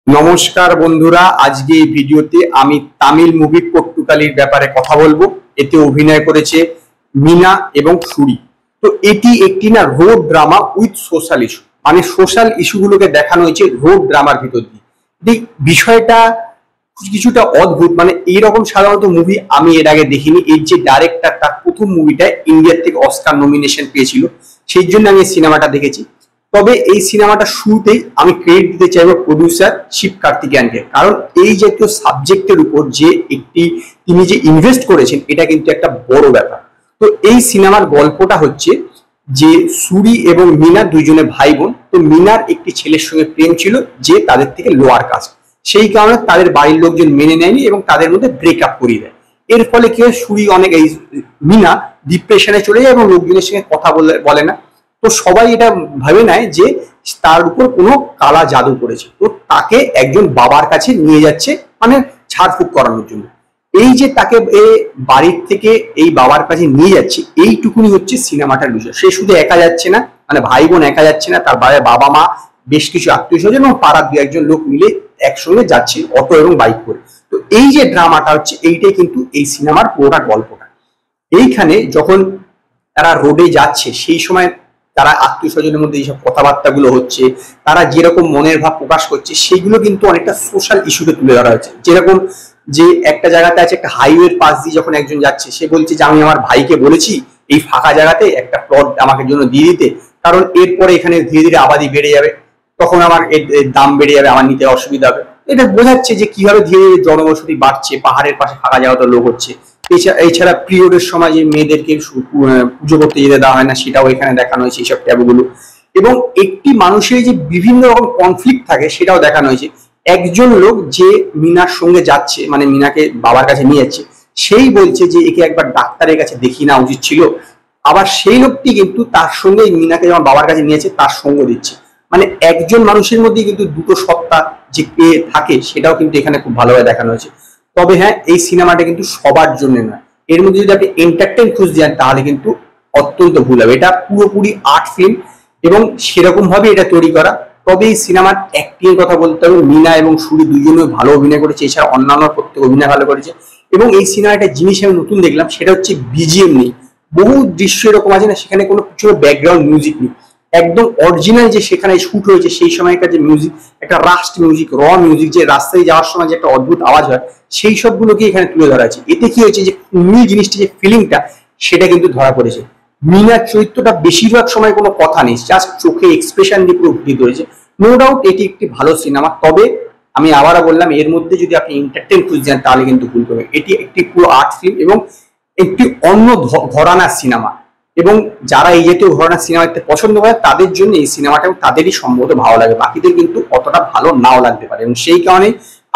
নমস্কার বন্ধুরা, আজকে এই ভিডিওতে আমি তামিল মুভি পট্টুকালির ব্যাপারে কথা বলবো। এতে অভিনয় করেছে মিনা এবং সুরি। তো এটি একটি না road drama with social issue, মানে সোশ্যাল ইস্যুগুলোকে দেখানো হয়েছে রোড ড্রামার ভিতর দিয়ে। এই বিষয়টা কিছুটা অদ্ভুত, মানে এইরকম সাধারণত মুভি আমি এর আগে দেখিনি। এর যে ডাইরেক্টর, তার প্রথম মুভিটা ইন্ডিয়ার থেকে অস্কার নমিনেশন পেয়েছিল, সেই জন্য আমি এই সিনেমাটা দেখেছি। তবে এই সিনেমাটা শুরুতেই আমি ক্রেডিট দিতে চাইবো প্রডিউসার শিবকার্তিকেয়ানকে, কারণ এই জাতীয় সাবজেক্টের উপর যে তিনি যে ইনভেস্ট করেছেন, এটা কিন্তু একটা বড় ব্যাপার। তো এই সিনেমার গল্পটা হচ্ছে যে সুরি এবং মিনা দুইজনে ভাই বোন। তো মিনার একটি ছেলের সঙ্গে প্রেম ছিল যে তাদের থেকে লোয়ার কাস্ট, সেই কারণে তাদের বাড়ির লোকজন মেনে নেয়নি এবং তাদের মধ্যে ব্রেকআপ করিয়ে দেয়। এর ফলে কি হয়, সুরি অনেক এই মিনা ডিপ্রেশনে চলে যায় এবং লোকজনের সঙ্গে কথা বলে না। তো সবাই এটা ভেবে নেয় যে তার উপর কোনো কালা জাদু করেছে। তো তাকে একজন বাবার কাছে নিয়ে যাচ্ছে, মানে ঝাড়ফুঁক করানোর জন্য। এই যে তাকে বাড়ির থেকে এই বাবার কাছে নিয়ে যাচ্ছে, এইটুকুনি হচ্ছে সিনেমাটার বিষয়। সে শুধু একা যাচ্ছে না, মানে ভাই বোন একা যাচ্ছে না, তার বাবা মা, বেশ কিছু আত্মীয় স্বজন এবং পাড়ার দু একজন লোক মিলে একসঙ্গে যাচ্ছে অটো এবং বাইক করে। তো এই যে ড্রামাটা হচ্ছে, এইটাই কিন্তু এই সিনেমার পুরোটা গল্পটা। এইখানে যখন তারা রোডে যাচ্ছে, সেই সময় তারা আত্মীয় স্বজনের মধ্যে এইসব কথাবার্তাগুলো হচ্ছে, তারা যেরকম মনের ভাব প্রকাশ করছে, সেগুলো কিন্তু অনেকটা সোশ্যাল ইস্যুকে তুলে ধরা হয়েছে। যেরকম যে একটা জায়গাতে আছে, একটা হাইওয়ের পাশ দিয়ে যখন একজন যাচ্ছে, সে বলছে যে আমি আমার ভাইকে বলেছি এই ফাঁকা জায়গাতে একটা প্লট আমাকে জন্য দিয়ে দিতে, কারণ এরপরে এখানে ধীরে ধীরে আবাদি বেড়ে যাবে, তখন আমার এর দাম বেড়ে যাবে, আমার নিতে অসুবিধা হবে। এটা বোঝাচ্ছে যে কিভাবে ধীরে ধীরে জনবসতি বাড়ছে, পাহাড়ের পাশে ফাঁকা জায়গাতে লোক হচ্ছে। এছাড়া পিরিয়ডের সময় যে মেয়েদেরকে পুজো করতে যেতে দেওয়া হয় না, সেটাও এখানে দেখানো হয়েছে, এইসব ট্যাবুগুলো। এবং একটি মানুষের যে বিভিন্ন রকম কনফ্লিক্ট থাকে, সেটাও দেখানো হয়েছে। একজন লোক যে মিনার সঙ্গে যাচ্ছে, মানে মিনাকে বাবার কাছে নিয়ে যাচ্ছে, সেই বলছে যে একে একবার ডাক্তারের কাছে দেখিয়ে নেওয়া উচিত ছিল। আবার সেই লোকটি কিন্তু তার সঙ্গে মিনাকে যখন বাবার কাছে নিয়েছে, তার সঙ্গ দিচ্ছে। মানে একজন মানুষের মধ্যে কিন্তু দুটো সত্তা যে কে থাকে, সেটাও কিন্তু এখানে খুব ভালোভাবে দেখানো হয়েছে। তবে হ্যাঁ, এই সিনেমাটা কিন্তু সবার জন্য নয়। এর মধ্যে যদি আপনি এন্টারটেইন খুঁজতে যান, তাহলে কিন্তু অত্যন্ত ভুল হবে। এটা পুরোপুরি আর্ট ফিল্ম এবং সেরকম ভাবে এটা তৈরি করা। তবে এই সিনেমার অ্যাক্টিং এর কথা বলতে হবে, মিনা এবং সুরি দুজনে ভালো অভিনয় করেছে, এছাড়া অন্যান্য প্রত্যেক অভিনয় ভালো করেছে। এবং এই সিনেমাটা জিনিস আমি নতুন দেখলাম, সেটা হচ্ছে বিজিএম নেই। বহু দৃশ্য এরকম আছে না, সেখানে কোনো কিছু ব্যাকগ্রাউন্ড মিউজিক নেই। একদম অরিজিনাল যে সেখানে শুট হয়েছে, সেই সময়কার যে মিউজিক, একটা রাস্ট মিউজিক, র মিউজিক, যে রাস্তায় যাওয়ার সময় যে একটা অদ্ভুত আওয়াজ হয়, সেই সবগুলোকে এখানে তুলে ধরা আছে। এতে কি হয়েছে যে মূল জিনিসটা, যে ফিলিংটা, সেটা কিন্তু ধরা পড়েছে। মিনার চরিত্রটা বেশিরভাগ সময় কোনো কথা নেই, জাস্ট চোখে এক্সপ্রেশন দিয়ে পুরো ফুটিয়ে ধরেছে। নো ডাউট এটি একটি ভালো সিনেমা। তবে আমি আবারও বললাম, এর মধ্যে যদি আপনি এন্টারটেইন খুঁজতে যান, তাহলে কিন্তু ভুল করবেন। এটি একটি পুরো আর্ট ফিল্ম এবং একটি অন্য ঘরানার সিনেমা। এবং যারা এই জাতীয় ঘরানার সিনেমা দেখতে পছন্দ করে, তাদের জন্য এই সিনেমাটা তাদেরই সম্ভবত ভালো লাগে, বাকিদের কিন্তু অতটা ভালো নাও লাগতে পারে। এবং সেই কারণে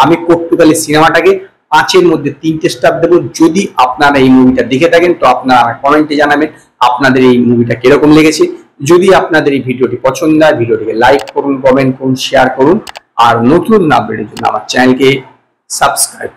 আমি পর্তুগালের সিনেমাটাকে 5-এর মধ্যে 3টে স্টার দেবো। যদি আপনারা এই মুভিটা দেখে থাকেন, তো আপনারা কমেন্টে জানাবেন আপনাদের এই মুভিটা কিরকম লেগেছে। যদি আপনাদের এই ভিডিওটি পছন্দ হয়, ভিডিওটিকে লাইক করুন, কমেন্ট করুন, শেয়ার করুন। আর নতুন আপডেটের জন্য আমার চ্যানেলকে সাবস্ক্রাইব